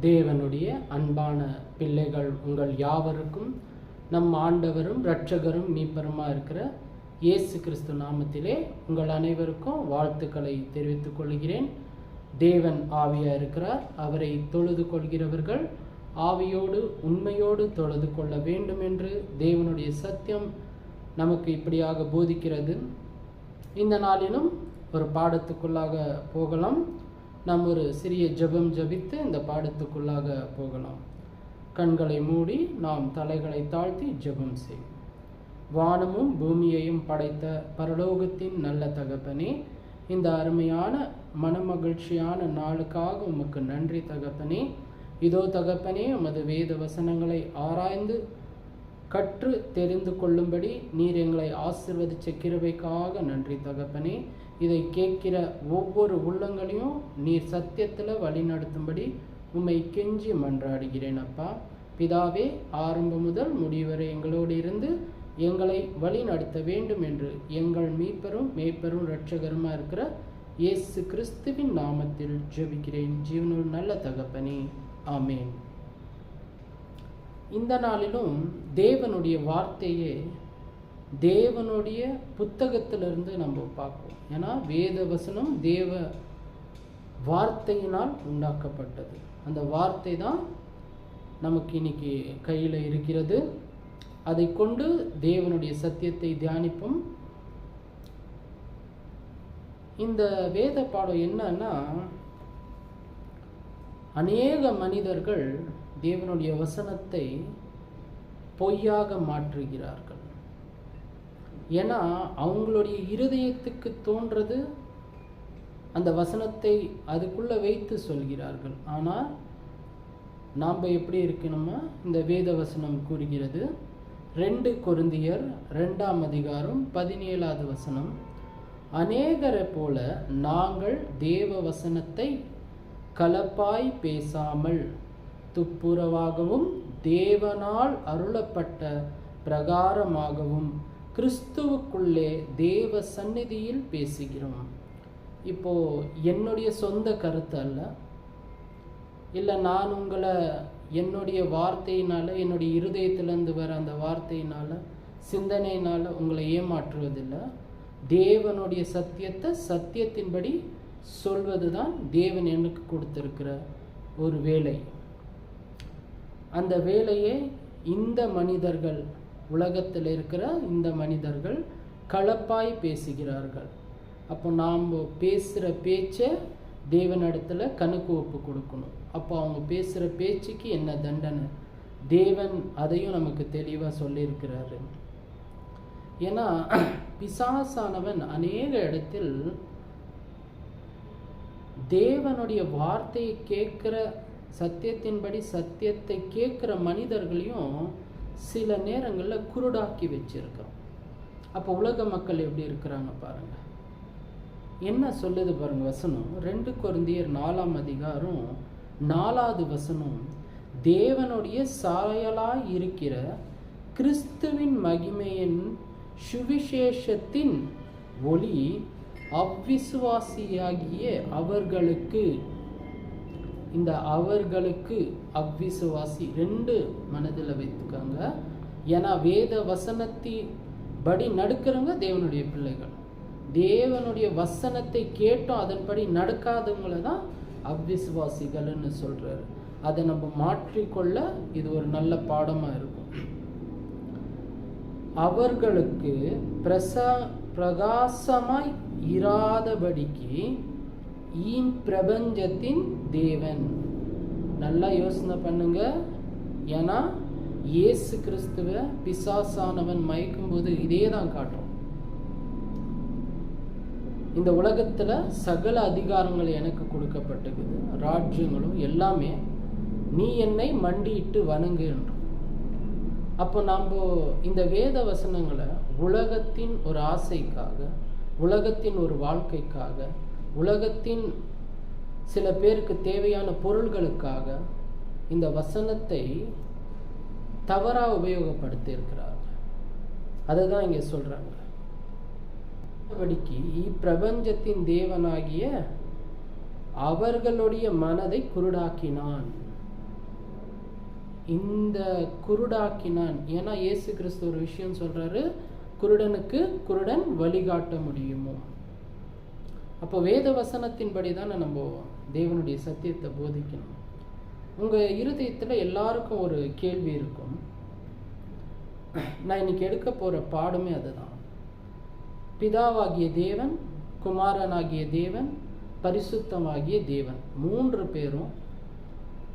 தேவனுடைய அன்பான பிள்ளைகள் உங்கள் யாவருக்கும் நம் ஆண்டவரும் இரட்சகரும் மீட்பருமா இருக்கிற இயேசு கிறிஸ்து நாமத்திலே உங்கள் அனைவருக்கும் வாழ்த்துக்களை தெரிவித்துக் கொள்கிறேன். தேவன் ஆவியா இருக்கிறார். அவரை தொழுது கொள்கிறவர்கள் ஆவியோடு உண்மையோடு தொழுது கொள்ள வேண்டும் என்று தேவனுடைய சத்தியம் நமக்கு இப்படியாக போதிக்கிறது. இந்த நாளிலும் ஒரு பாடத்துக்குள்ளாக போகலாம். நாம் ஒரு சிறிய ஜெபம் ஜபித்து இந்த பாடத்துக்குள்ளாக போகலாம். கண்களை மூடி நாம் தலைகளை தாழ்த்தி ஜெபம் செய்வோம். வானமும் பூமியையும் படைத்த பரலோகத்தின் நல்ல தகப்பனே, இந்த அருமையான மனமகிழ்ச்சியான நாளுக்காக உமக்கு நன்றி தகப்பனே. இதோ தகப்பனே, உமது வேத வசனங்களை ஆராய்ந்து கற்று தெரிந்து கொள்ளும்படி நீர் எங்களை ஆசீர்வதிச்ச கிருபைக்காக நன்றி தகப்பனே. இதை கேட்கிற ஒவ்வொரு உள்ளங்களையும் நீர் சத்தியத்தில் வழி நடத்தும்படி உம்மை கெஞ்சி மன்றாடுகிறேன் அப்பா. பிதாவே, ஆரம்பம் முதல் முடிவரை எங்களோடு இருந்து எங்களை வழி நடத்த வேண்டும் என்று எங்கள் மீட்பரும் மேய்ப்பரும் இரட்சகருமா இருக்கிற இயேசு கிறிஸ்துவின் நாமத்தில் ஜெபிக்கிறேன் ஜீவனுள் நல்ல தகப்பனே, ஆமேன். இந்த நாளிலும் தேவனுடைய வார்த்தையே தேவனுடைய புத்தகத்திலிருந்து நம்ம பார்ப்போம். ஏன்னா வேத வசனம் தேவ வார்த்தையினால் உண்டாக்கப்பட்டது. அந்த வார்த்தை தான் நமக்கு இன்னைக்கு கையில் இருக்கிறது. அதை கொண்டு தேவனுடைய சத்தியத்தை தியானிப்போம். இந்த வேத பாடம் என்னன்னா, அநேக மனிதர்கள் தேவனுடைய வசனத்தை பொய்யாக மாற்றுகிறார்கள். ஏன்னா அவங்களுடைய இருதயத்துக்கு தோன்றது அந்த வசனத்தை அதுக்குள்ள வைத்து சொல்கிறார்கள். ஆனால் நாம் எப்படி இருக்கணுமா? இந்த வேத வசனம் கூறுகிறது. 2 கொரிந்தியர் 2ஆம் அதிகாரம் 17வது வசனம், அநேகரை போல நாங்கள் தேவ வசனத்தை கலப்பாய் பேசாமல் துப்புரவாகவும் தேவனால் அருளப்பட்ட பிரகாரமாகவும் கிறிஸ்துவுக்குள்ளே தேவ சந்நிதியில் பேசுகிறோம். இப்போ என்னுடைய சொந்த கருத்து அல்ல, இல்லை நான் உங்களை என்னுடைய வார்த்தையினால, என்னுடைய இருதயத்திலேருந்து வர அந்த வார்த்தையினால, சிந்தனையினால உங்களை ஏமாற்றுவதில்லை. தேவனுடைய சத்தியத்தை சத்தியத்தின்படி சொல்வது தான் தேவன் எனக்கு கொடுத்திருக்கிற ஒரு வேலை. அந்த வேலையை இந்த மனிதர்கள், உலகத்தில் இருக்கிற இந்த மனிதர்கள் கலப்பாய் பேசுகிறார்கள். அப்போ நாம் பேசுகிற பேச்சை தேவனிடத்தில் கணக்கு ஒப்பு கொடுக்கணும். அப்போ அவங்க பேசுகிற பேச்சுக்கு என்ன தண்டனை, தேவன் அதையும் நமக்கு தெளிவாக சொல்லியிருக்கிறாரு. ஏன்னா பிசாசானவன் அநேக இடத்தில் தேவனுடைய வார்த்தையை கேட்குற, சத்தியத்தின்படி சத்தியத்தை கேட்குற மனிதர்களையும் சில நேரங்களில் குருடாக்கி வச்சிருக்கிறோம். அப்போ உலக மக்கள் எப்படி இருக்கிறாங்க பாருங்க. என்ன சொல்லுது பாருங்க வசனம். 2 கொரிந்தியர் 4ஆம் அதிகாரம் 4வது வசனம், தேவனுடைய சாயலாய் இருக்கிற கிறிஸ்துவின் மகிமையின் சுவிசேஷத்தின் ஒளி அவ்விசுவாசியாகிய அவர்களுக்கு, இந்த அவர்களுக்கு அவ்விசுவாசி 2 மனதில் வைத்துக்காங்க. ஏன்னா வேத வசனத்தின்படி நடக்கிறவங்க தேவனுடைய பிள்ளைகள். தேவனுடைய வசனத்தை கேட்டோம் அதன்படி நடக்காதவங்கள தான் அவ்விசுவாசிகள்னு சொல்றாரு. அதை நம்ம மாற்றிக்கொள்ள இது ஒரு நல்ல பாடமாக இருக்கும். அவர்களுக்கு பிரகாசமாய் இராதபடிக்கு பிரபஞ்சத்தின் தேவன். நல்லா யோசனை பண்ணுங்க. ஏன்னா இயேசு கிறிஸ்துவ பிசாசானவன் மயக்கும்போது இதே தான் காட்டும். இந்த உலகத்தில் சகல அதிகாரங்கள் எனக்கு கொடுக்கப்பட்டிருக்குது, ராஜ்யங்களும் எல்லாமே, நீ என்னை மண்டியிட்டு வணங்குகின்ற. அப்போ நாம் இந்த வேத வசனங்களை உலகத்தின் ஒரு ஆசைக்காக, உலகத்தின் ஒரு வாழ்க்கைக்காக, உலகத்தின் சில பேருக்கு தேவையான பொருள்களுக்காக இந்த வசனத்தை தவறாக உபயோகப்படுத்தி இருக்கிறார்கள். அதை தான் இங்கே சொல்றாங்க. பிரபஞ்சத்தின் தேவனாகிய அவர்களுடைய மனதை குருடாக்கினான். இந்த குருடாக்கினான். ஏன்னா இயேசு கிறிஸ்து ஒரு விஷயம் சொல்றாரு, குருடனுக்கு குருடன் வழிகாட்ட முடியுமோ. அப்போ வேத வசனத்தின்படி தானே நம்ம தேவனுடைய சத்தியத்தை போதிக்கணும். உங்கள் இருதயத்தில் எல்லாருக்கும் ஒரு கேள்வி இருக்கும். நான் இன்னைக்கு எடுக்க போகிற பாடமே அதுதான். பிதாவாகிய தேவன், குமாரனாகிய தேவன், பரிசுத்தமாகிய தேவன், 3 பேரும்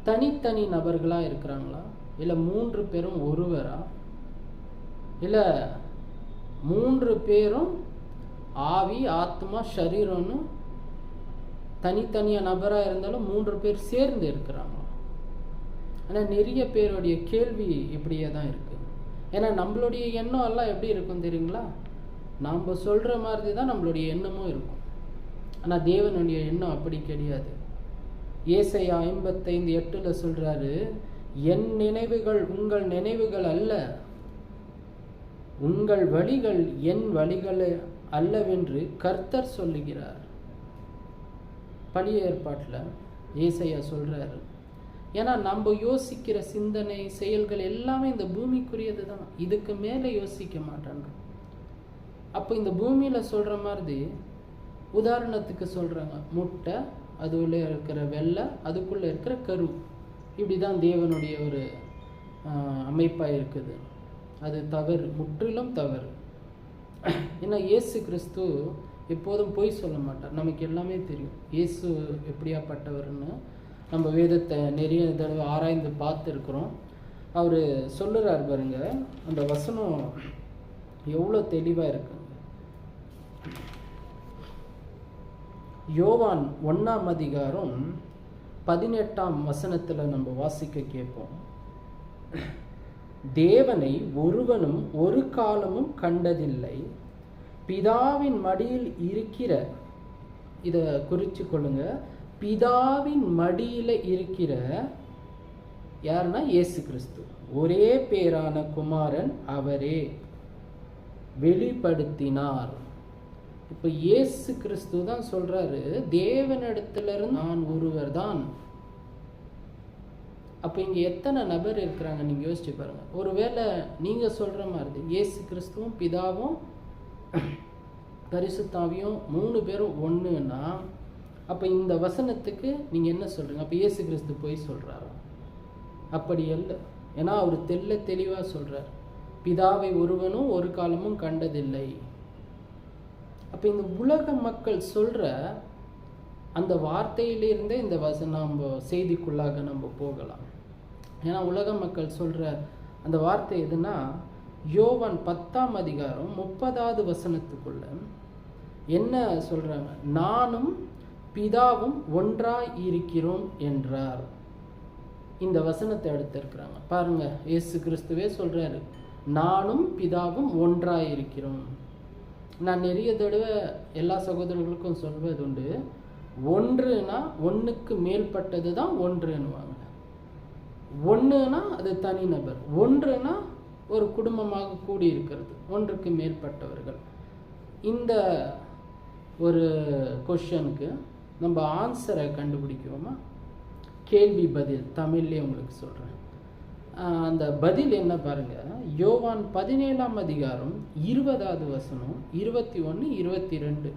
தனித்தனி நபர்களாக இருக்கிறாங்களா, இல்லை 3 பேரும் ஒருவரா, இல்லை 3 பேரும் ஆவி, ஆத்மா, சரீரம்னு தனித்தனியாக நபராக இருந்தாலும் 3 பேர் சேர்ந்து இருக்கிறாங்க. ஆனால் நிறைய பேருடைய கேள்வி இப்படியே தான் இருக்குது. ஏன்னா நம்மளுடைய எண்ணம் எல்லாம் எப்படி இருக்கும் தெரியுங்களா? நாம் சொல்கிற மாதிரி தான் நம்மளுடைய எண்ணமும் இருக்கும். ஆனால் தேவனுடைய எண்ணம் அப்படி கிடையாது. ஏசாயா 55:8 சொல்கிறாரு, என் நினைவுகள் உங்கள் நினைவுகள் அல்ல, உங்கள் வழிகள் என் வழிகள் அல்லவென்று கர்த்தர் சொல்லுகிறார். பழைய ஏற்பாட்டில் ஏசாயா சொல்கிறாரு. ஏன்னா நம்ம யோசிக்கிற சிந்தனை, செயல்கள் எல்லாமே இந்த பூமிக்குரியது தான். இதுக்கு மேலே யோசிக்க மாட்டேன். அப்போ இந்த பூமியில் சொல்கிற மாதிரி, உதாரணத்துக்கு சொல்கிறாங்க, முட்டை, அதுக்குள்ளே இருக்கிற வெள்ளை, அதுக்குள்ளே இருக்கிற கரு, இப்படி தான் தேவனுடைய ஒரு அமைப்பாக இருக்குது. அது தவறு, முற்றிலும் தவறு. ஏன்னா இயேசு கிறிஸ்து எப்போதும் பொய் சொல்ல மாட்டார். நமக்கு எல்லாமே தெரியும் இயேசு எப்படியாப்பட்டவர்னு. நம்ம வேதத்தை நிறைய தடவை ஆராய்ந்து பார்த்துருக்குறோம். அவர் சொல்லுறார் பாருங்க, அந்த வசனம் எவ்வளோ தெளிவாக இருக்குங்க. யோவான் 1:18 நம்ம வாசிக்க கேட்போம். தேவனை ஒருவனும் ஒரு காலமும் கண்டதில்லை, பிதாவின் மடியில் இருக்கிற, இதை குறித்து கொள்ளுங்க, பிதாவின் மடியில் இருக்கிற யாருன்னா இயேசு கிறிஸ்து, ஒரே பேரான குமாரன் அவரே வெளிப்படுத்தினார். இப்போ இயேசு கிறிஸ்து தான் சொல்றாரு, தேவனிடத்திலிருந்து நான் ஒருவர் தான். அப்போ இங்கே எத்தனை நபர் இருக்கிறாங்க நீங்கள் யோசிச்சு பாருங்க. ஒருவேளை நீங்கள் சொல்கிற மாதிரி இயேசு கிறிஸ்துவும் பிதாவும் பரிசுத்தாவியும் 3 பேரும் ஒன்றுன்னா, அப்போ இந்த வசனத்துக்கு நீங்கள் என்ன சொல்கிறீங்க? அப்போ இயேசு கிறிஸ்து போய் சொல்கிறாரா? அப்படி அல்ல. ஏன்னா அவர் தெளிவாக சொல்கிறார், பிதாவை ஒருவனும் ஒரு காலமும் கண்டதில்லை. அப்போ இந்த உலக மக்கள் சொல்கிற அந்த வார்த்தையிலிருந்தே இந்த நம்ம செய்திக்குள்ளாக நம்ம போகலாம். ஏன்னா உலக மக்கள் சொல்கிற அந்த வார்த்தை எதுனா, யோவான் 10:30 என்ன சொல்கிறாங்க? நானும் பிதாவும் ஒன்றாய் இருக்கிறோம் என்றார். இந்த வசனத்தை எடுத்திருக்கிறாங்க பாருங்க. இயேசு கிறிஸ்துவே சொல்கிறாரு, நானும் பிதாவும் ஒன்றாய் இருக்கிறோம். நான் நிறைய தடவை எல்லா சகோதரர்களுக்கும் சொல்வது உண்டு, ஒன்றுனா ஒன்றுக்கு மேற்பட்டது தான் ஒன்றுன்னுவாங்க. ஒன்றுனா அது தனிநபர், ஒன்றுனா ஒரு குடும்பமாக கூடி இருக்கிறது, ஒன்றுக்கு மேற்பட்டவர்கள். இந்த ஒரு கொஷனுக்கு நம்ம ஆன்சரை கண்டுபிடிக்குவோமா? கேள்வி பதில் தமிழ்லேயே உங்களுக்கு சொல்கிறேன். அந்த பதில் என்ன பாருங்க, யோவான் 17:20 21, 22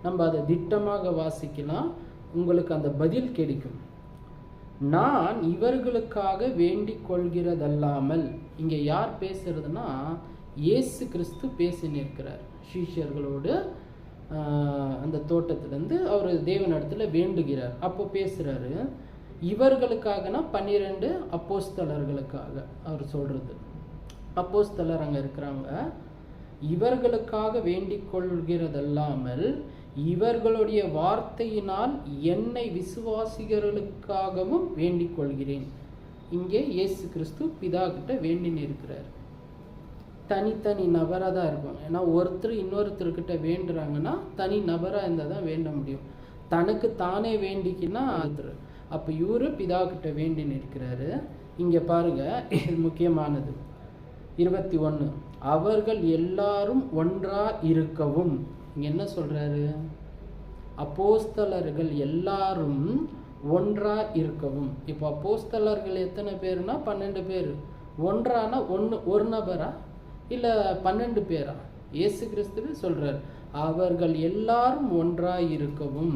நம்ம அதை திட்டமாக வாசிக்கலாம், உங்களுக்கு அந்த பதில் கிடைக்கும். நான் இவர்களுக்காக வேண்டிக் கொள்கிறதல்லாமல், இங்கே யார் பேசுறதுன்னா இயேசு கிறிஸ்து பேசி நிற்கிறார் சீஷர்களோடு. அந்த தோட்டத்திலேருந்து அவர் தேவனிடத்துல வேண்டுகிறார். அப்போ பேசுகிறாரு, இவர்களுக்காகனா 12 அப்போஸ்தலர்களுக்காக அவர் சொல்கிறது. அப்போஸ்தலர் அங்கே இருக்கிறாங்க. இவர்களுக்காக வேண்டிக் கொள்கிறதல்லாமல் இவர்களுடைய வார்த்தையினால் என்னை விசுவாசிகளுக்காகவும் வேண்டிக் கொள்கிறேன். இங்கே இயேசு கிறிஸ்து பிதா கிட்ட வேண்டின்னு இருக்கிறார். தனித்தனி நபராக தான் இருக்கும். ஏன்னா ஒருத்தர் இன்னொருத்தர்கிட்ட வேண்டுறாங்கன்னா தனி நபராக இருந்தால் தான் வேண்ட முடியும். தனக்கு தானே வேண்டிக்கினா ஒருத்தர். அப்போ இவரு பிதா கிட்ட வேண்டின்னு இருக்கிறாரு. இங்கே பாருங்க, இது முக்கியமானது. 21 அவர்கள் எல்லாரும் ஒன்றா இருக்கவும். இங்கே என்ன சொல்றாரு? அப்போஸ்தலர்கள் எல்லாரும் ஒன்றா இருக்கவும். இப்போ அப்போஸ்தலர்கள் எத்தனை பேர்னா 12 பேர். ஒன்றானா ஒரு நபரா இல்லை 12 பேரா? இயேசு கிறிஸ்துவே சொல்றார், அவர்கள் எல்லாரும் ஒன்றாய் இருக்கவும்.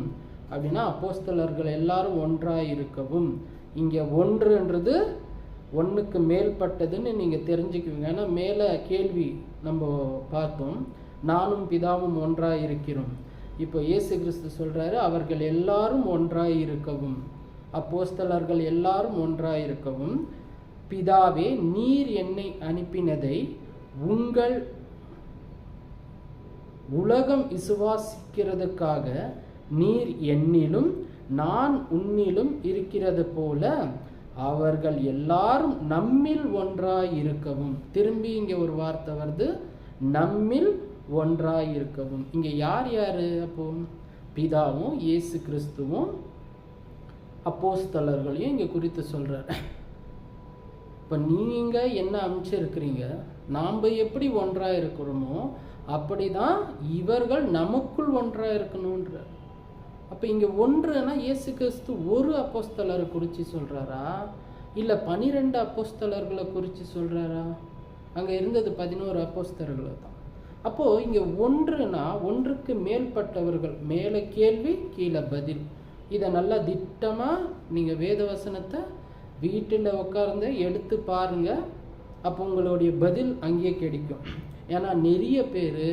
அப்படின்னா அப்போஸ்தலர்கள் எல்லாரும் ஒன்றாய் இருக்கவும். இங்கே ஒன்றுன்றது ஒன்றுக்கு மேற்பட்டதுன்னு நீங்கள் தெரிஞ்சுக்குவீங்க. ஏன்னா மேலே கேள்வி நம்ம பார்த்தோம், நானும் பிதாவும் ஒன்றாய் இருக்கிறோம். இப்போ இயேசு கிறிஸ்து சொல்றாரு, அவர்கள் எல்லாரும் ஒன்றாய் இருக்கவும், அப்போஸ்தலர்கள் எல்லாரும் ஒன்றாய் இருக்கவும். பிதாவே, நீர் என்னை அனுப்பினதை உங்கள் உலகம் விசுவாசிக்கிறதுக்காக நீர் என்னிலும் நான் உன்னிலும் இருக்கிறது போல அவர்கள் எல்லாரும் நம்மில் ஒன்றாய் இருக்கவும். திரும்பி இங்க ஒரு வார்த்தை வருது, நம்மில் ஒன்றாய் இருக்கவும். இங்க யார் யாரு? அப்போ பிதாவும் இயேசு கிறிஸ்துவும் அப்போஸ்தலர்களையும் இங்க குறித்து சொல்றார். இப்ப நீங்க என்ன அமைச்சிருக்கிறீங்க, நாம எப்படி ஒன்றா இருக்கிறோமோ அப்படிதான் இவர்கள் நமக்குள் ஒன்றா இருக்கணும்ன்ற. அப்ப இங்க ஒன்றுனா இயேசு கிறிஸ்து ஒரு அப்போஸ்தலரை குறித்து சொல்றாரா இல்ல 12 அப்போஸ்தலர்களை குறித்து சொல்றாரா? அங்க இருந்தது 11 அப்போஸ்தலர்கள் தான். அப்போ இங்க ஒன்றுனா ஒன்றுக்கு மேற்பட்டவர்கள். மேல கேள்வி கீழே பதில். இதை நல்லா திட்டமா நீங்க வேத வசனத்தை வீட்டில் உட்கார்ந்து எடுத்து பாருங்க, அப்போ உங்களுடைய பதில் அங்கேயே கிடைக்கும். ஏன்னா நிறைய பேர்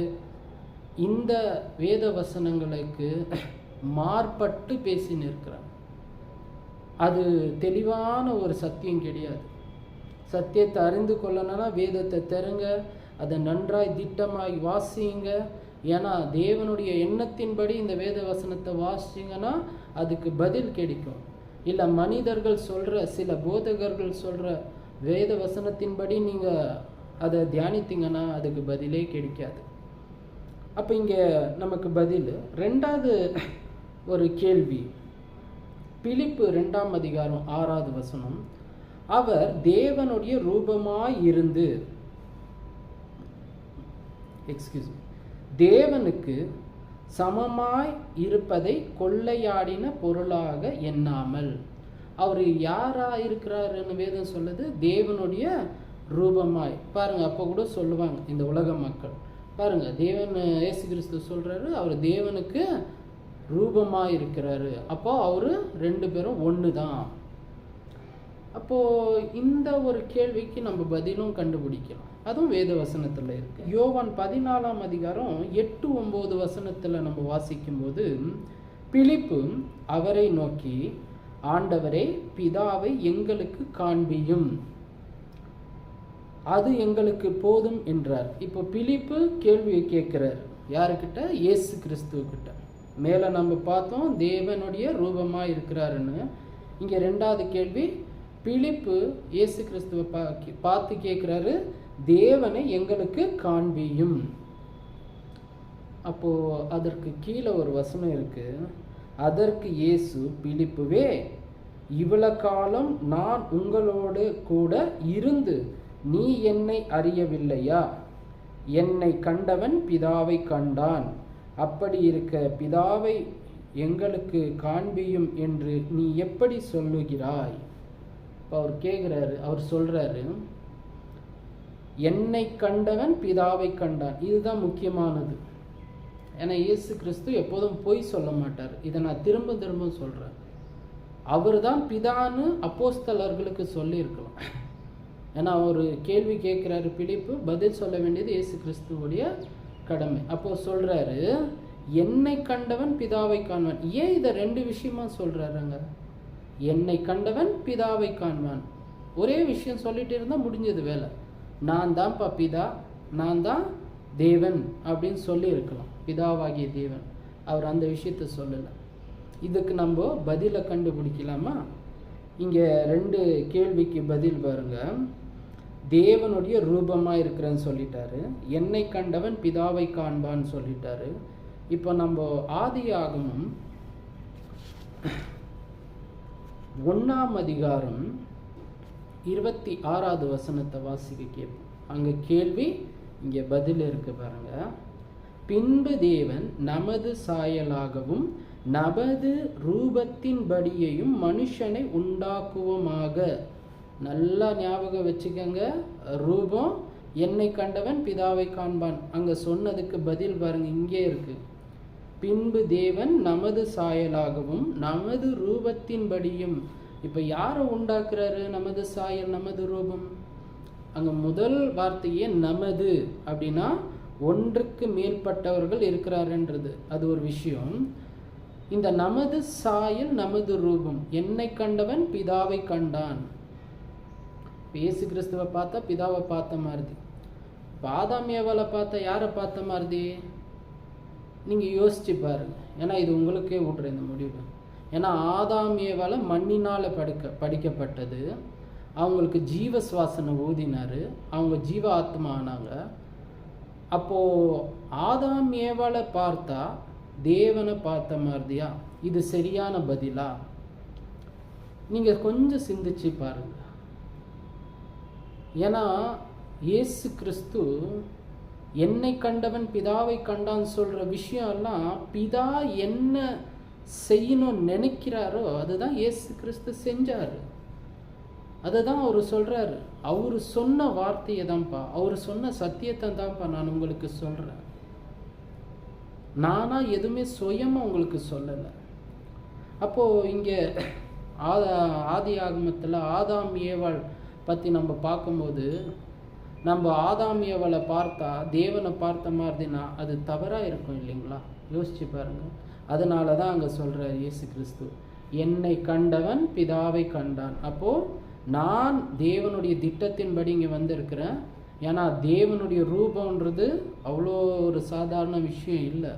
இந்த வேத வசனங்களுக்கு மாறுபட்டு பேசின்னு இருக்கிறாங்க. அது தெளிவான ஒரு சத்தியம் கிடையாது. சத்தியத்தை அறிந்து கொள்ளணும்னா வேதத்தை தருங்க, அதை நன்றாய் திட்டமாய் வாசிங்க. ஏன்னா தேவனுடைய எண்ணத்தின்படி இந்த வேத வசனத்தை வாசிங்கன்னா அதுக்கு பதில் கிடைக்கும். இல்லை மனிதர்கள் சொல்கிற, சில போதகர்கள் சொல்கிற வேத வசனத்தின்படி நீங்கள் அதை தியானித்தீங்கன்னா அதுக்கு பதிலே கிடைக்காது. அப்போ இங்கே நமக்கு பதில். ரெண்டாவது ஒரு கேள்வி, பிலிப்பு 2ஆம் அதிகாரம் 6வது வசனம். அவர் தேவனுடைய ரூபமாய் இருந்து தேவனுக்கு சமமாய் இருப்பதை கொள்ளையாடின பொருளாக எண்ணாமல். அவர் யாரா இருக்கிறாருன்னு வேதம் சொல்லுது, தேவனுடைய ரூபமாய். பாருங்க, அப்போ கூட சொல்லுவாங்க இந்த உலக மக்கள், பாருங்க தேவன் இயேசு கிறிஸ்து சொல்றாரு அவர் தேவனுக்கு ரூபமாய் இருக்கிறாரு. அப்போ அவரு 2 பேரும் ஒன்று தான். அப்போ இந்த ஒரு கேள்விக்கு நம்ம பதிலும் கண்டுபிடிக்கலாம், அதுவும் வேத வசனத்துல இருக்கு. யோவான் 14ஆம் அதிகாரம் 8-9 வசனத்துல நம்ம வாசிக்கும் போது, பிலிப்பு அவரை நோக்கி, ஆண்டவரே, பிதாவை எங்களுக்கு காண்பியும், அது எங்களுக்கு போதும் என்றார். இப்போ பிலிப்பு கேள்வியை கேட்கிறார் யாருக்கிட்ட? இயேசு கிறிஸ்துவக்கிட்ட. மேல நம்ம பார்த்தோம் தேவனுடைய ரூபமா இருக்கிறாருன்னு. இங்க 2வது கேள்வி, பிலிப்பு இயேசு கிறிஸ்துவை பார்த்து கேட்கிறாரு, தேவனை எங்களுக்கு காண்பியும். அப்போ அதற்கு கீழே ஒரு வசனம் இருக்கு. அதற்கு இயேசு, பிலிப்புவே, இவ்வளவு காலம் நான் உங்களோடு கூட இருந்து நீ என்னை அறியவில்லையா? என்னை கண்டவன் பிதாவை கண்டான். அப்படி இருக்க பிதாவை எங்களுக்கு காண்பியும் என்று நீ எப்படி சொல்லுகிறாய்? இப்போ அவர் கேட்குறாரு, அவர் சொல்றாரு, என்னை கண்டவன் பிதாவை கண்டான். இதுதான் முக்கியமானது. ஏன்னா இயேசு கிறிஸ்து எப்போதும் பொய் சொல்ல மாட்டார். இதை நான் திரும்ப திரும்ப சொல்றேன். அவர் தான் பிதான்னு அப்போஸ்தலர்களுக்கு சொல்லியிருக்கலாம். ஏன்னா ஒரு கேள்வி கேட்குறாரு பிலிப்பு, பதில் சொல்ல வேண்டியது இயேசு கிறிஸ்துவோடைய கடமை. அப்போ சொல்றாரு, என்னை கண்டவன் பிதாவை காண்பான். ஏன் இதை 2 விஷயமா சொல்றாருங்க? என்னை கண்டவன் பிதாவை காண்பான், ஒரே விஷயம் சொல்லிட்டு இருந்தா முடிஞ்சது வேலை. நான் தான்ப்பா பிதா, நான் தான் தேவன் அப்படின்னு சொல்லி இருக்கலாம், பிதாவாகிய தேவன். அவர் அந்த விஷயத்த சொல்லலை. இதுக்கு நம்ம பதிலை கண்டுபிடிக்கலாமா? இங்க 2 கேள்விக்கு பதில் பாருங்க. தேவனுடைய ரூபமா இருக்கிறேன்னு சொல்லிட்டாரு, என்னை கண்டவன் பிதாவை காண்பான்னு சொல்லிட்டாரு. இப்போ நம்ம ஆதியாகமம் 1ஆம் அதிகாரம் 26வது வசனத்தை வாசிக்க கேட்போம். அங்க கேள்வி, இங்க பதில் இருக்கு பாருங்க. பின்பு தேவன் நமது சாயலாகவும் நமது ரூபத்தின்படியையும் மனுஷனை உண்டாக்குவோமாக. நல்லா ஞாபகம் வச்சுக்கோங்க. ரூபம், என்னை கண்டவன் பிதாவை காண்பான். அங்கே சொன்னதுக்கு பதில் பாருங்க, இங்கே இருக்கு. பின்பு தேவன் நமது சாயலாகவும் நமது ரூபத்தின்படியும். இப்போ யாரை உண்டாக்குறாரு? நமது சாயல், நமது ரூபம். அங்கே முதல் வார்த்தையே நமது அப்படின்னா ஒன்றுக்கு மேற்பட்டவர்கள் இருக்கிறாருன்றது அது ஒரு விஷயம். இந்த நமது சாயல், நமது ரூபம், என்னை கண்டவன் பிதாவை கண்டான். இயேசு கிறிஸ்துவை பார்த்தா பிதாவை பார்த்த மாதிரி. ஆதாம் ஏவாளை பார்த்தா யாரை பார்த்த மாதிரி? நீங்கள் யோசிச்சு பாருங்க. ஏன்னா இது உங்களுக்கே விட்ற இந்த முடிவு. ஏன்னா ஆதாம் ஏவாளை மண்ணினால் படிக்கப்பட்டது. அவங்களுக்கு ஜீவ சுவாசனை ஊதினார், அவங்க ஜீவ ஆத்மா ஆனாங்க. அப்போது ஆதாம் ஏவாளை பார்த்தா தேவனை பார்த்த மாதிரியா? இது சரியான பதிலா? நீங்கள் கொஞ்சம் சிந்திச்சு பாருங்க. ஏன்னா இயேசு கிறிஸ்து என்னை கண்டவன் பிதாவை கண்டான்னு சொல்கிற விஷயம் எல்லாம் பிதா என்ன செய்யணும்னு நினைக்கிறாரோ அதுதான் இயேசு கிறிஸ்து செஞ்சார். அதை தான் அவர் சொல்கிறாரு. அவர் சொன்ன வார்த்தையை தான்ப்பா, அவர் சொன்ன சத்தியத்தை தான்ப்பா நான் உங்களுக்கு சொல்கிறேன். நானாக எதுவுமே சுயமாக உங்களுக்கு சொல்லலை. அப்போது இங்கே ஆதி ஆகமத்தில் ஆதாம் ஏவாள் பற்றி நம்ம பார்க்கும்போது, நம்ம ஆதாம் ஏவாளை பார்த்தா தேவனை பார்த்த மாதிரினா அது தவறாக இருக்கும் இல்லைங்களா? யோசிச்சு பாருங்கள். அதனால தான் அங்கே சொல்கிறார் இயேசு கிறிஸ்து, என்னை கண்டவன் பிதாவை கண்டான். அப்போது நான் தேவனுடைய திட்டத்தின்படி இங்கே வந்திருக்கிறேன். ஏன்னா தேவனுடைய ரூபம்ன்றது அவ்வளோ ஒரு சாதாரண விஷயம் இல்லை.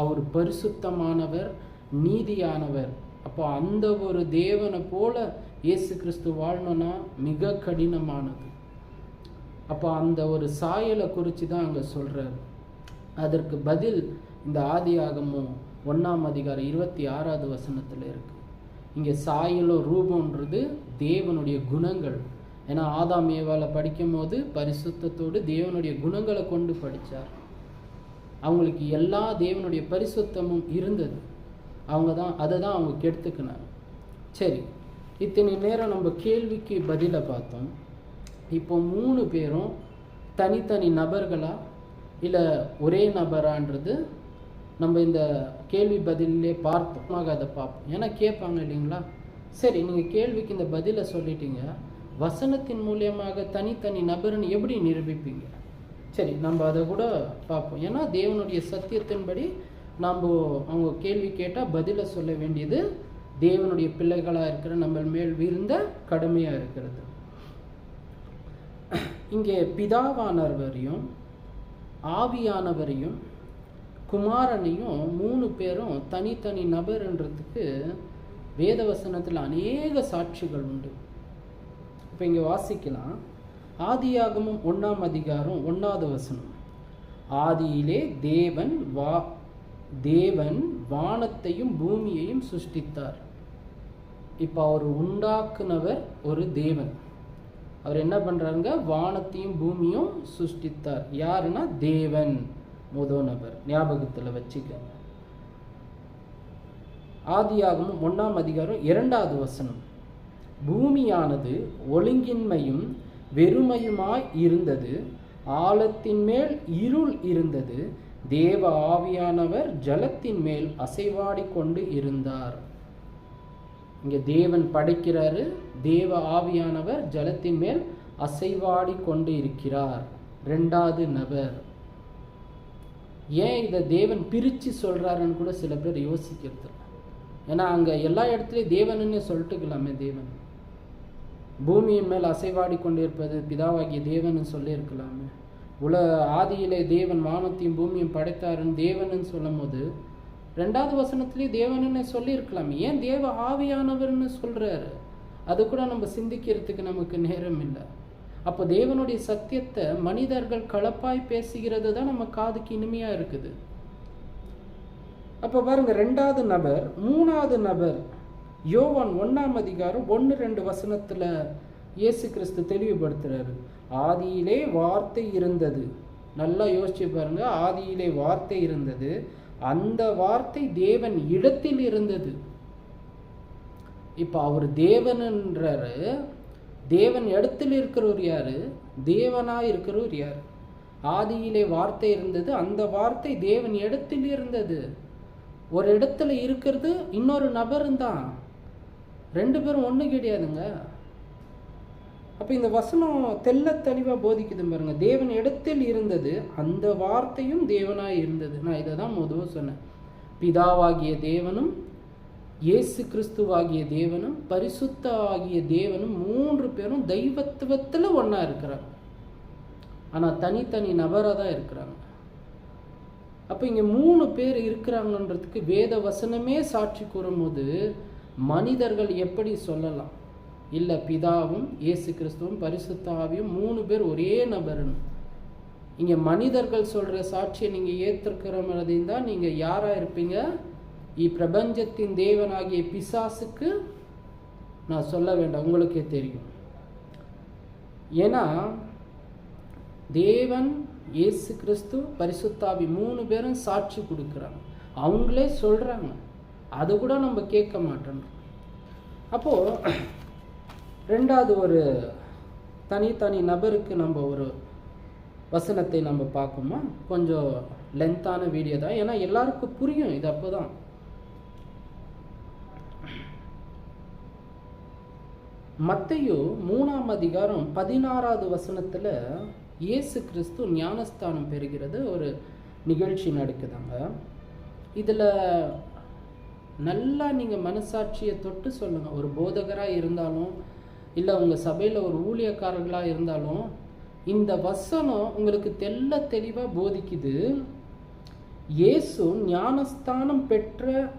அவர் பரிசுத்தமானவர், நீதியானவர். அப்போ அந்த ஒரு தேவனை போல இயேசு கிறிஸ்து வாழணும்னா மிக கடினமானது. அப்போ அந்த ஒரு சாயலை குறித்து தான் அங்கே சொல்கிறார். அதற்கு பதில் இந்த ஆதியாகமம் 1ஆம் அதிகாரம் 26வது வசனத்தில் இருக்குது. இங்கே சாயலோ ரூபம்ன்றது தேவனுடைய குணங்கள். ஏன்னா ஆதாம் ஏவாளை படிக்கும் போது பரிசுத்தத்தோடு தேவனுடைய குணங்களை கொண்டு படித்தார். அவங்களுக்கு எல்லா தேவனுடைய பரிசுத்தமும் இருந்தது. அதை தான் அவங்க கெடுத்துக்கினாங்க. சரி, இத்தனை நேரம் நம்ம கேள்விக்கு பதிலை பார்த்தோம். இப்போ 3 பேரும் தனித்தனி நபர்களா இல்லை ஒரே நபரான்றது நம்ம இந்த கேள்வி பதிலே பார்த்தோம். அதை பார்ப்போம். ஏன்னா கேட்பாங்க இல்லைங்களா? சரி, நீங்கள் கேள்விக்கு இந்த பதிலை சொல்லிட்டீங்க, வசனத்தின் மூலியமாக தனித்தனி நபர்னு எப்படி நிரூபிப்பீங்க? சரி, நம்ம அதை கூட பார்ப்போம். ஏன்னா தேவனுடைய சத்தியத்தின்படி நாம் அவங்க கேள்வி கேட்டால் பதிலை சொல்ல வேண்டியது தேவனுடைய பிள்ளைகளாக இருக்கிற நம்ம மேல் விழுந்த கடமையாக இருக்கிறது. இங்கே பிதாவானவரையும் ஆவியானவரையும் குமாரனையும் 3 பேரும் தனித்தனி நபர்ன்றதுக்கு வேதவசனத்தில் அநேக சாட்சிகள் உண்டு. இப்போ இங்கே வாசிக்கலாம். ஆதியாகமம் 1ஆம் அதிகாரம் 1வது வசனம். ஆதியிலே தேவன் வானத்தையும் பூமியையும் சிருஷ்டித்தார். இப்போ அவர் உண்டாக்குனவர் ஒரு தேவன். அவர் என்ன பண்ணுறாங்க? வானத்தையும் பூமியும் சிருஷ்டித்தார். யாருன்னா தேவன், முதல் நபர். ஞாபகத்தில் வச்சுக்கோங்க. ஆதியாகமம் 1ஆம் அதிகாரம் 2வது வசனம். பூமியானது ஒழுங்கின்மையும் வெறுமையுமாய் இருந்தது, ஆழத்தின் மேல் இருள் இருந்தது, தேவ ஆவியானவர் ஜலத்தின் மேல் அசைவாடி கொண்டு இருந்தார். இங்கே தேவன் படைக்கிறாரு, தேவ ஆவியானவர் ஜலத்தின் மேல் அசைவாடி கொண்டு இருக்கிறார். 2வது நபர். ஏன் இதை தேவன் பிரித்து சொல்கிறாருன்னு கூட சில பேர் யோசிக்கிறது. ஏன்னா அங்கே எல்லா இடத்துலையும் தேவனுன்னு சொல்லிட்டுக்கலாமே. தேவன் பூமியின் மேல் அசைவாடி கொண்டு இருப்பது பிதாவாகிய தேவன்னு சொல்லியிருக்கலாமே. ஆதியிலே தேவன் வானத்தையும் பூமியும் படைத்தாருன்னு தேவன்னு சொல்லும் போது 2வது வசனத்துலேயும் தேவன்னு சொல்லியிருக்கலாமே. ஏன் தேவ ஆவியானவர்னு சொல்கிறாரு? அது கூட நம்ம சிந்திக்கிறதுக்கு நமக்கு நேரம் இல்லை. அப்போ தேவனுடைய சத்தியத்தை மனிதர்கள் கலப்பாய் பேசுகிறது தான் நம்ம காதுக்கு இனிமையாக இருக்குது. அப்போ பாருங்க, 2வது நபர். 3வது நபர் யோவான் 1ஆம் அதிகாரம் 1-2 வசனத்தில் இயேசு கிறிஸ்து தெளிவுபடுத்துறாரு. ஆதியிலே வார்த்தை இருந்தது. நல்லா யோசிச்சு பாருங்க. ஆதியிலே வார்த்தை இருந்தது, அந்த வார்த்தை தேவன் இடத்தில் இருந்தது. இப்போ அவர் தேவன்ன்றாரு. தேவன் இடத்தில் இருக்கிறவர் யாரு? தேவனாய் இருக்கிறவர் யார்? ஆதியிலே வார்த்தை இருந்தது, அந்த வார்த்தை தேவன் இடத்தில் இருந்தது. ஒரு இடத்துல இருக்கிறது இன்னொரு நபரும் தான், ரெண்டு பேரும் ஒன்று கிடையாதுங்க. அப்போ இந்த வசனம் தெல்ல தெளிவாக போதிக்குது பாருங்க. தேவன் இடத்தில் இருந்தது, அந்த வார்த்தையும் தேவனாய் இருந்தது. நான் இதை தான் முதல்ல சொன்னேன். பிதாவாகிய தேவனும் இயேசு கிறிஸ்துவாகிய தேவனும் பரிசுத்த ஆகிய தேவனும் 3 பேரும் தெய்வத்துவத்தில் ஒன்றா இருக்கிறாங்க. ஆனால் தனித்தனி நபராக தான் இருக்கிறாங்க. அப்போ இங்கே 3 பேர் இருக்கிறாங்கன்றதுக்கு வேத வசனமே சாட்சி கூறும்போது மனிதர்கள் எப்படி சொல்லலாம்? இல்லை, பிதாவும் இயேசு கிறிஸ்துவும் பரிசுத்த ஆவியும் 3 பேர் ஒரே நபர்னு. இங்கே மனிதர்கள் சொல்கிற சாட்சியை நீங்கள் ஏற்றுக்கிற மாதிரி தான் நீங்கள் யாராக இருப்பீங்க? இப்பிரபஞ்சத்தின் தேவனாகிய பிசாசுக்கு நான் சொல்ல வேண்டாம், உங்களுக்கே தெரியும். ஏன்னா தேவன், இயேசு கிறிஸ்து, பரிசுத்தாவி 3 பேரும் சாட்சி கொடுக்குறாங்க. அவங்களே சொல்கிறாங்க, அது கூட நம்ம கேட்க மாட்டோம். அப்போது ரெண்டாவது ஒரு தனி நபருக்கு நம்ம ஒரு வசனத்தை நம்ம பார்ப்போமா? கொஞ்சம் லென்த்தான வீடியோ தான், ஏன்னா எல்லாருக்கும் புரியும் இது. அப்போ தான் மத்தேயு 3ஆம் அதிகாரம் 16வது வசனத்தில் இயேசு கிறிஸ்து ஞானஸ்தானம் பெறுகிறது ஒரு நிகழ்ச்சி நடக்குதாங்க. இதில் நல்லா நீங்கள் மனசாட்சியை தொட்டு சொல்லுங்கள். ஒரு போதகராக இருந்தாலும் இல்லை உங்கள் சபையில் ஒரு ஊழியக்காரர்களாக இருந்தாலும் இந்த வசனம் உங்களுக்கு தெல்ல தெளிவாக போதிக்குது. இயேசு ஞானஸ்தானம் பெற்ற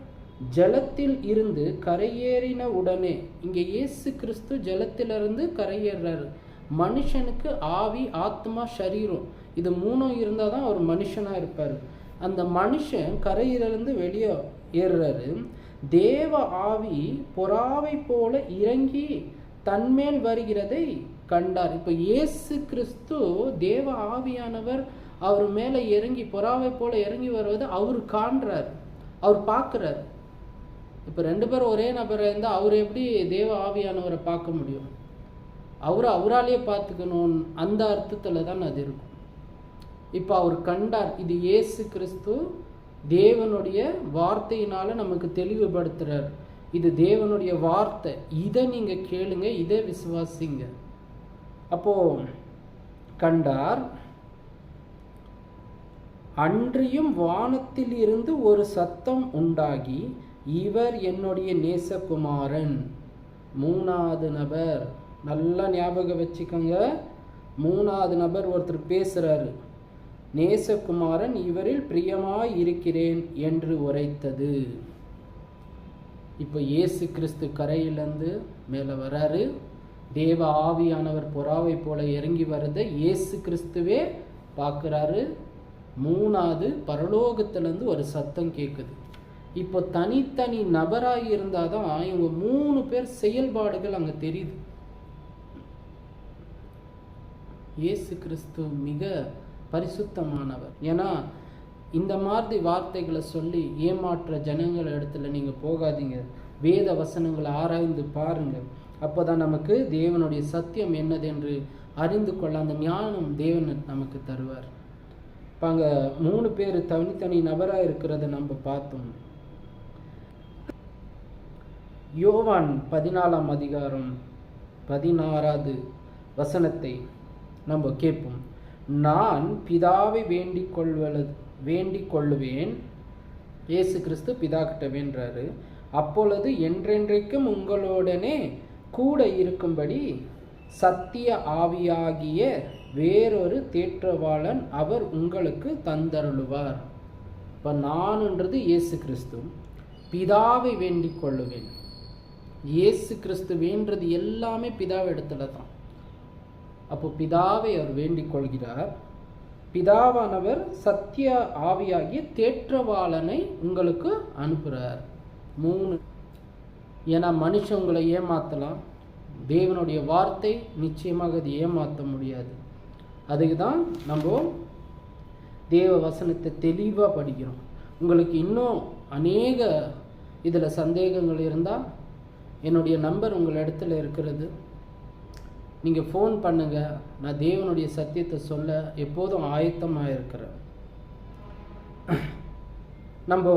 ஜலத்தில் இருந்து கரையேறின உடனே, இங்கே இயேசு கிறிஸ்து ஜலத்திலிருந்து கரையேறாரு. மனுஷனுக்கு ஆவி, ஆத்மா, சரீரம் இது 3 இருந்தால் தான் ஒரு மனுஷனாக இருப்பார். அந்த மனுஷன் கரையிலிருந்து வெளியே ஏறுறாரு. தேவ ஆவி புறாவை போல இறங்கி தன்மேல் வருகிறதை கண்டார். இப்போ இயேசு கிறிஸ்து தேவ ஆவியானவர் அவர் மேலே இறங்கி புறாவை போல இறங்கி வருவது அவர் காண்றார், அவர் பார்க்குறார். இப்போ 2 பேரும் ஒரே நபராக இருந்தால் அவர் எப்படி தேவ ஆவியானவரை பார்க்க முடியும்? அவராலேயே பார்த்துக்கணும், அந்த அர்த்தத்தில் தான் அது இருக்கும். இப்போ அவர் கண்டார். இது இயேசு கிறிஸ்து தேவனுடைய வார்த்தையினால நமக்கு தெளிவுபடுத்துறார். இது தேவனுடைய வார்த்தை, இதை நீங்கள் கேளுங்க, இதை விசுவாசிங்க. அப்போ கண்டார். அன்றியும் வானத்தில் இருந்து ஒரு சத்தம் உண்டாகி, இவர் என்னுடைய நேசகுமாரன். 3வது நபர், நல்லா ஞாபகம் வச்சுக்கோங்க. 3வது நபர் ஒருத்தர் பேசுறாரு. நேசகுமாரன், இவரில் பிரியமாய் இருக்கிறேன் என்று உரைத்தது. இப்போ இயேசு கிறிஸ்து கரையிலிருந்து மேலே வராரு. தேவ ஆவியானவர் புறாவை போல இறங்கி வரதை இயேசு கிறிஸ்துவே பார்க்குறாரு. 3வது பரலோகத்திலேருந்து ஒரு சத்தம் கேட்குது. இப்போ தனித்தனி நபராக இருந்தால் தான் இவங்க 3 பேர் செயல்பாடுகள் அங்கே தெரியுது. இயேசு கிறிஸ்து மிக பரிசுத்தமானவர். ஏன்னா இந்த மாதிரி வார்த்தைகளை சொல்லி ஏமாற்ற ஜனங்கள் இடத்துல நீங்கள் போகாதீங்க. வேத வசனங்களை ஆராய்ந்து பாருங்கள். அப்போ தான் நமக்கு தேவனுடைய சத்தியம் என்னது என்று அறிந்து கொள்ள அந்த ஞானம் தேவன் நமக்கு தருவார். இப்போ அங்கே 3 பேர் தனித்தனி நபராக இருக்கிறத நம்ம பார்த்தோம். யோவான் 14ஆம் அதிகாரம் 16வது வசனத்தை நம்ம கேட்போம். நான் பிதாவை வேண்டிக் கொள்ளுவேன். இயேசு கிறிஸ்து பிதா கிட்ட வேண்டுறாரு. அப்பொழுது என்றென்றைக்கும் உங்களுடனே கூட இருக்கும்படி சத்திய ஆவியாகிய வேறொரு தேற்றவாளன் அவர் உங்களுக்கு தந்தருளுவார். இப்போ நான்ன்றது இயேசு கிறிஸ்து. பிதாவை வேண்டிக் கொள்ளுவேன். இயேசு கிறிஸ்து வேண்டது எல்லாமே பிதாவை இடத்துல தான். அப்போ பிதாவை அவர் வேண்டிக் கொள்கிறார். பிதாவானவர் சத்திய ஆவியாகிய தேற்றவாளனை உங்களுக்கு அனுப்புகிறார். 3. ஏன்னா மனுஷன் உங்களை ஏமாற்றலாம், தேவனுடைய வார்த்தை நிச்சயமாக அது ஏமாற்ற முடியாது. அதுக்கு தான் நம்ம தேவ வசனத்தை தெளிவாக படிக்கிறோம். உங்களுக்கு இன்னும் அநேக இதில் சந்தேகங்கள் இருந்தால் என்னுடைய நம்பர் உங்கள் இடத்துல இருக்கிறது. நீங்கள் ஃபோன் பண்ணுங்கள். நான் தேவனுடைய சத்தியத்தை சொல்ல எப்போதும் ஆயத்தமாக இருக்கிறேன். நம்ம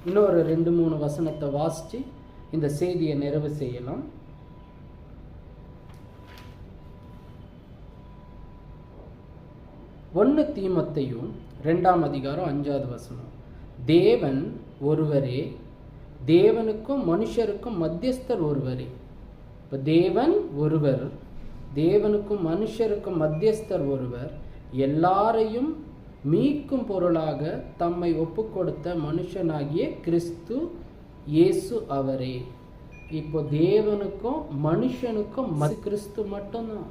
இன்னொரு 2-3 வசனத்தை வாசித்து இந்த செய்தியை நிறைவு செய்யலாம். 1 தீமோத்தேயு 2ஆம் அதிகாரம் 5வது வசனம். தேவன் ஒருவரே, தேவனுக்கும் மனுஷருக்கும் மத்தியஸ்தர் ஒருவரே. இப்போ தேவன் ஒருவர், தேவனுக்கும் மனுஷருக்கும் மத்தியஸ்தர் ஒருவர், எல்லாரையும் மீட்கும் பொருளாக தம்மை ஒப்பு கொடுத்த மனுஷனாகிய கிறிஸ்து இயேசு அவரே. இப்போ தேவனுக்கும் மனுஷனுக்கும் கிறிஸ்து மட்டும்தான்.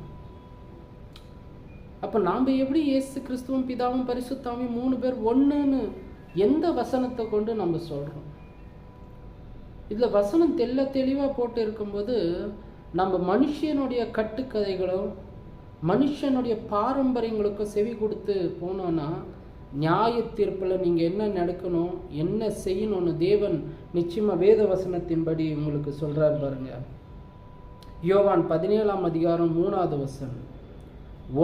அப்போ நாம் எப்படி இயேசு கிறிஸ்துவும் பிதாவும் பரிசுத்தாவும் 3 பேர் ஒன்றுன்னு எந்த வசனத்தை கொண்டு நம்ம சொல்கிறோம்? இதில் வசனம் தெளிவாக போட்டு இருக்கும்போது நம்ம மனுஷனுடைய கட்டுக்கதைகளும் மனுஷனுடைய பாரம்பரியங்களுக்கும் செவி கொடுத்து போனோன்னா நியாய தீர்ப்பில் நீங்கள் என்ன நடக்கணும், என்ன செய்யணும்னு தேவன் நிச்சயமாக வேத வசனத்தின்படி உங்களுக்கு சொல்கிறார் பாருங்க. யோவான் 17ஆம் அதிகாரம் 3வது வசனம்.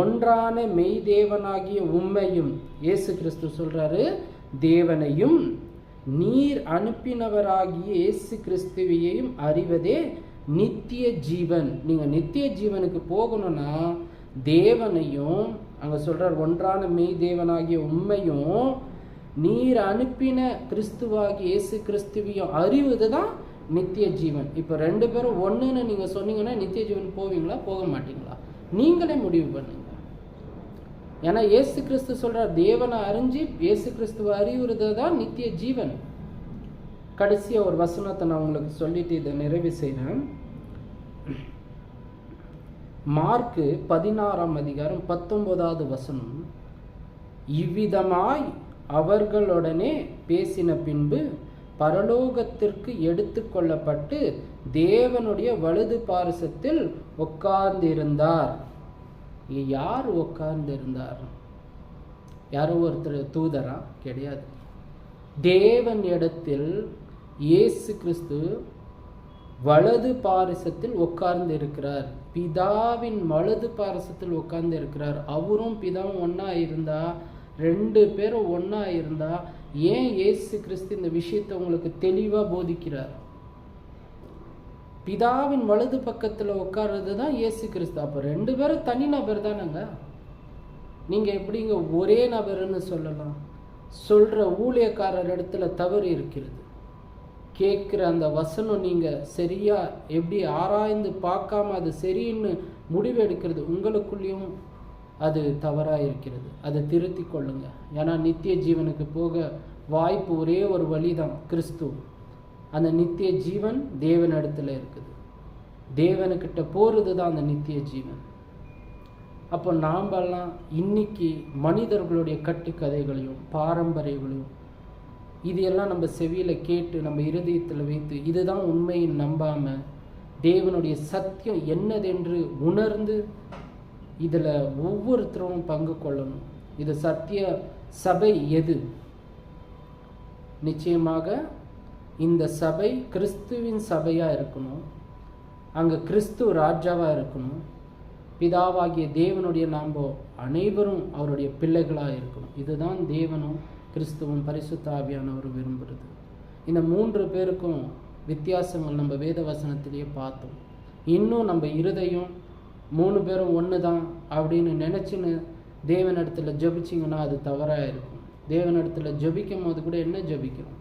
ஒன்றான மெய் தேவனாகிய உம்மையும், இயேசு கிறிஸ்து சொல்றாரு, தேவனையும் நீர் அனுப்பினவராகிய இயேசு கிறிஸ்துவையும் அறிவதே நித்திய ஜீவன். நீங்கள் நித்திய ஜீவனுக்கு போகணும்னா தேவனையும், அங்கே சொல்றார் ஒன்றான மெய் தேவனாகிய உம்மையும் நீர் அனுப்பின கிறிஸ்துவாகிய இயேசு கிறிஸ்துவையும் அறிவது தான் நித்திய ஜீவன். இப்போ 2 பேரும் ஒன்றுன்னு நீங்கள் சொன்னீங்கன்னா நித்திய ஜீவன் போவீங்களா, போக மாட்டீங்களா? நீங்களே முடிவு பண்ணுங்க. ஏன்னா இயேசு கிறிஸ்து சொல்றார், தேவனை அறிஞ்சு இயேசு கிறிஸ்துவை அறிவுறது தான் நித்திய ஜீவன். கடைசியாக ஒரு வசனத்தை நான் உங்களுக்கு சொல்லிட்டு இதை நிறைவு செய்கிறேன். மார்க்கு 16ஆம் அதிகாரம் 19வது வசனம். இவ்விதமாய் அவர்களுடனே பேசின பின்பு பரலோகத்திற்கு எடுத்து கொள்ளப்பட்டு தேவனுடைய வலது பாரிசத்தில் உட்கார்ந்திருந்தார். யார் உட்கார்ந்திருந்தார்? யாரோ ஒருத்தர் தூதரா? கிடையாது. தேவன் இடத்தில் இயேசு கிறிஸ்து வலது பாரிசத்தில் உட்கார்ந்து இருக்கிறார். பிதாவின் வலது பாரிசத்தில் உட்கார்ந்து இருக்கிறார். அவரும் பிதாவும் ஒன்னா இருந்தா, 2 பேரும் ஒன்னா இருந்தா, ஏன் இயேசு கிறிஸ்து இந்த விஷயத்தை உங்களுக்கு தெளிவா போதிக்கிறார்? பிதாவின் வலது பக்கத்துல உட்கார்றது தான் இயேசு கிறிஸ்து. அப்ப 2 பேரும் தனி நபர் தானங்க. நீங்க எப்படிங்க ஒரே நபர்னு சொல்லலாம்? சொல்ற ஊழியக்காரர் இடத்துல தவறு இருக்கிறது. கேட்குற அந்த வசனம் நீங்க சரியா எப்படி ஆராய்ந்து பார்க்காம அது சரின்னு முடிவு எடுக்கிறது உங்களுக்குள்ளேயும் அது தவறாக இருக்கிறது. அதை திருத்தி கொள்ளுங்க. ஏன்னா நித்திய ஜீவனுக்கு போக வாய்ப்பு ஒரே ஒரு வழிதான், கிறிஸ்து. அந்த நித்திய ஜீவன் தேவனிடத்துல இருக்குது. தேவனுக்கிட்ட போகிறது தான் அந்த நித்திய ஜீவன். அப்போ நாமெல்லாம் இன்னைக்கு மனிதர்களுடைய கட்டுக்கதைகளையும் பாரம்பரியங்களையும் இதையெல்லாம் நம்ம செவியில் கேட்டு நம்ம இருதயத்தில் வைத்து இதுதான் உண்மையை நம்பாமல் தேவனுடைய சத்தியம் என்னதென்று உணர்ந்து இதில் ஒவ்வொருத்தரும் பங்கு கொள்ளணும். இது சத்திய சபை எது? நிச்சயமாக இந்த சபை கிறிஸ்துவின் சபையாக இருக்கணும். அங்கே கிறிஸ்து ராஜாவாக இருக்கணும். பிதாவாகிய தேவனுடைய நாம் அனைவரும் அவருடைய பிள்ளைகளாக இருக்கணும். இதுதான் தேவனும் கிறிஸ்துவும் பரிசுத்த ஆவியானவர் விரும்புகிறது. இந்த 3 பேருக்கும் வித்தியாசங்கள் நம்ம வேத வசனத்திலேயே பார்த்தோம். இன்னும் நம்ம இருதயம் 3 பேரும் ஒன்று தான் அப்படின்னு நினச்சின்னு தேவனிடத்தில் ஜபிச்சிங்கன்னா அது தவறாக இருக்கும். தேவனிடத்தில் ஜபிக்கும் போது கூட என்ன ஜபிக்கிறோம்?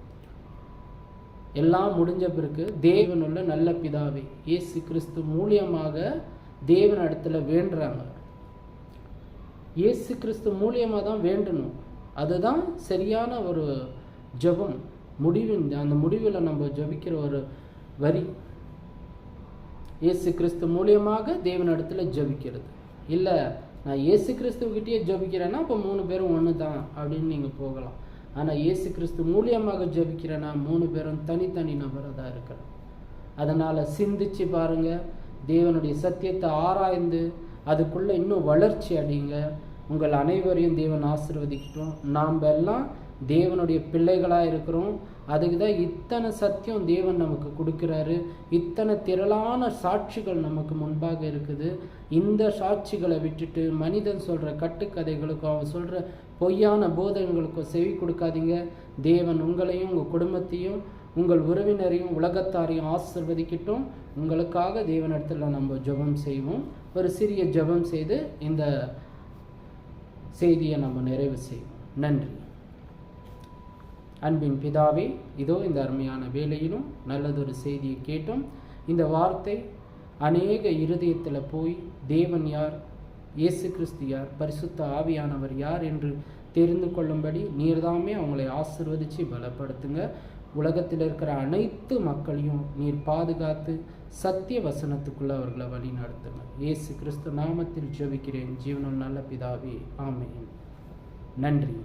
எல்லாம் முடிஞ்ச பிறகு தேவனுள்ள நல்ல பிதாவே இயேசு கிறிஸ்து மூலியமாக தேவனிடத்துல வேண்டுறாங்க. இயேசு கிறிஸ்து மூலியமாக தான் வேண்டணும். அதுதான் சரியான ஒரு ஜபம். அந்த முடிவில் நம்ம ஜபிக்கிற ஒரு வரி இயேசு கிறிஸ்து மூலியமாக தேவனிடத்துல ஜபிக்கிறது. இல்லை நான் இயேசு கிறிஸ்துவகிட்டே ஜபிக்கிறேன்னா இப்போ 3 பேரும் ஒன்று தான் அப்படின்னு நீங்கள் போகலாம். ஆனால் இயேசு கிறிஸ்து மூலியமாக ஜபிக்கிறேன்னா 3 பேரும் தனித்தனி நபராக தான் இருக்கிறோம். அதனால் சிந்திச்சு பாருங்கள். தேவனுடைய சத்தியத்தை ஆராய்ந்து அதுக்குள்ளே இன்னும் வளர்ச்சி அடைங்க. உங்கள் அனைவரையும் தேவன் ஆசீர்வதிக்கட்டும். நாம் எல்லாம் தேவனுடைய பிள்ளைகளாக இருக்கிறோம். அதுக்கு தான் இத்தனை சத்தியம் தேவன் நமக்கு கொடுக்குறாரு. இத்தனை திரளான சாட்சிகள் நமக்கு முன்பாக இருக்குது. இந்த சாட்சிகளை விட்டுட்டு மனிதன் சொல்கிற கட்டுக்கதைகளுக்கும் அவன் சொல்கிற பொய்யான போதனைகளுக்கும் செவி கொடுக்காதீங்க. தேவன் உங்களையும் உங்கள் குடும்பத்தையும் உங்கள் உறவினரையும் உலகத்தாரையும் ஆசீர்வதிக்கட்டும். உங்களுக்காக தேவனிடத்தில் நம்ம ஜெபம் செய்வோம். ஒரு சிறிய ஜெபம் செய்து இந்த செய்தியை நம்ம நிறைவு செய்வோம். நன்றி. அன்பின் பிதாவே, இதோ இந்த அருமையான வேளையிலும் நல்லதொரு செய்தியை கேட்டோம். இந்த வார்த்தை அநேக இருதயத்தில் போய் தேவன் யார், இயேசு கிறிஸ்து யார், பரிசுத்த ஆவியானவர் யார் என்று தெரிந்து கொள்ளும்படி நீர்தாமே அவங்களை ஆசீர்வதித்து பலப்படுத்துங்க. உலகத்தில் இருக்கிற அனைத்து மக்களையும் நீர் பாதுகாத்து சத்திய வசனத்துக்குள்ள அவர்களை வழி நடத்துங்க. இயேசு கிறிஸ்து நாமத்தில் ஜெபிக்கிறேன் ஜீவனுள்ள நல்ல பிதாவே, ஆமென். நன்றி.